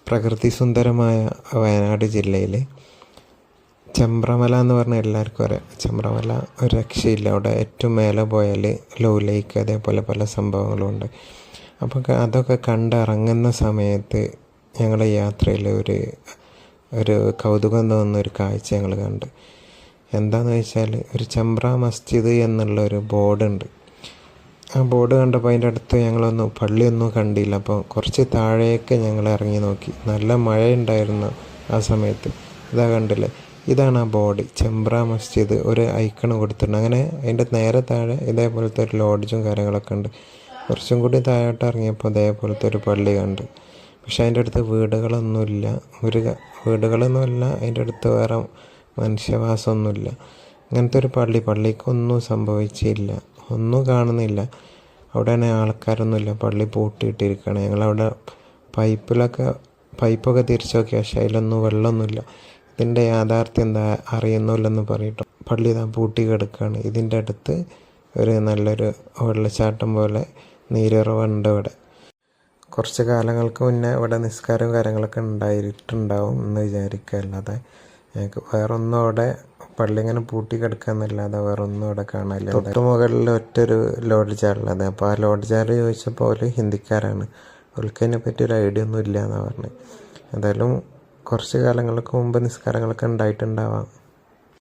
പ്രകൃതി സുന്ദരമായ വയനാട് ജില്ലയിൽ ചെമ്പ്രമല എന്ന് പറഞ്ഞാൽ എല്ലാവർക്കും അറിയാം. ചെമ്പ്രമല ഒരു രക്ഷയില്ല. അവിടെ ഏറ്റവും മേലെ പോയാൽ ലോ ലേക്ക്, അതേപോലെ പല സംഭവങ്ങളും ഉണ്ട്. അപ്പോൾ അതൊക്കെ കണ്ടിറങ്ങുന്ന സമയത്ത് ഞങ്ങളുടെ യാത്രയിൽ ഒരു കൗതുകം തോന്നുന്ന ഒരു കാഴ്ച ഞങ്ങൾ കണ്ട്. എന്താണെന്ന് വെച്ചാൽ ഒരു ചെമ്പ്ര മസ്ജിദ് എന്നുള്ളൊരു ബോർഡുണ്ട്. ആ ബോർഡ് കണ്ടപ്പോൾ അതിൻ്റെ അടുത്ത് പള്ളിയൊന്നും കണ്ടില്ല. അപ്പോൾ കുറച്ച് താഴേക്ക് ഞങ്ങൾ ഇറങ്ങി നോക്കി. നല്ല മഴയുണ്ടായിരുന്നു ആ സമയത്ത്. ഇതാ കണ്ടില്ലേ, ഇതാണ് ആ ബോർഡ്, ചെമ്പ്ര മസ്ജിദ്. ഒരു ഐക്കൺ കൊടുത്തിട്ടുണ്ട്. അങ്ങനെ അതിൻ്റെ നേരെ താഴെ ഇതേപോലത്തെ ഒരു ലോഡ്ജും കാര്യങ്ങളൊക്കെ ഉണ്ട്. കുറച്ചും കൂടി താഴോട്ട് ഇറങ്ങിയപ്പോൾ അതേപോലത്തെ ഒരു പള്ളി കണ്ട്. പക്ഷെ അതിൻ്റെ അടുത്ത് വീടുകളൊന്നുമില്ല. വീടുകളൊന്നുമില്ല, അതിൻ്റെ അടുത്ത് വേറെ മനുഷ്യവാസമൊന്നുമില്ല. അങ്ങനത്തെ ഒരു പള്ളിക്കൊന്നും സംഭവിച്ചില്ല, ഒന്നും കാണുന്നില്ല. അവിടെ ആൾക്കാരൊന്നുമില്ല, പള്ളി പൂട്ടിയിട്ടിരിക്കുകയാണ്. ഞങ്ങളവിടെ പൈപ്പൊക്കെ തിരിച്ചു നോക്കി, പക്ഷേ അതിലൊന്നും വെള്ളമൊന്നുമില്ല. ഇതിൻ്റെ യാഥാർത്ഥ്യം എന്താ അറിയുന്നില്ലെന്ന് പറയട്ടോ. പള്ളി ഇതാ പൂട്ടി കിടക്കുകയാണ്. ഇതിൻ്റെ അടുത്ത് നല്ലൊരു വെള്ളച്ചാട്ടം പോലെ നീരുറവുണ്ട്. ഇവിടെ കുറച്ച് കാലങ്ങൾക്ക് മുന്നേ ഇവിടെ നിസ്കാരവും കാര്യങ്ങളൊക്കെ ഉണ്ടായിട്ടുണ്ടാവും എന്ന് വിചാരിക്കുക. അല്ലാതെ ഞങ്ങൾക്ക് വേറൊന്നും അവിടെ പള്ളി ഇങ്ങനെ പൂട്ടി കിടക്കുകയെന്നല്ലാതെ വേറൊന്നും അവിടെ കാണാനില്ല. തൊട്ട് മുകളിൽ ഒറ്റൊരു ലോഡ്ജാണുള്ളത്. അപ്പോൾ ആ ലോഡ്ജാർ ചോദിച്ചപ്പോൾ അവർ ഹിന്ദിക്കാരാണ്. അവർക്ക് അതിനെ പറ്റി ഒരു ഐഡിയ ഒന്നും ഇല്ല എന്നാണ് പറഞ്ഞത്. എന്തായാലും കുറച്ച് കാലങ്ങൾക്ക് മുമ്പ് നിസ്കാരങ്ങളൊക്കെ ഉണ്ടായിട്ടുണ്ടാവാം.